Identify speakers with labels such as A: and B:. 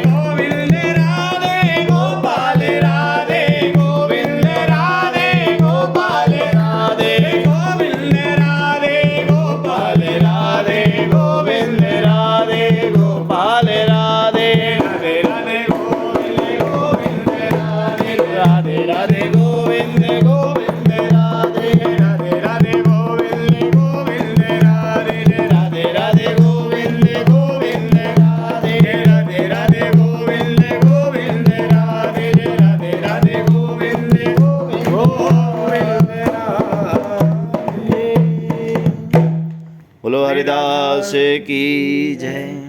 A: गोविंद राधे गोपाल राधे गोविंद राधे गोपाल राधे गोविंद राधे गोपाल राधे गोविंद राधे गोपाल राधे राधे राधे गोविंद गोविंद राधे राधे राधे गोविंद गोविंद राधे राधे राधे गोविंद गोविंद राधे राधे राधे गोविंद गोविंद राधे राधे राधे गोविंद गोविंद राधे राधे राधे गोविंद गोविंद राधे। बोलो हरिदास की जय।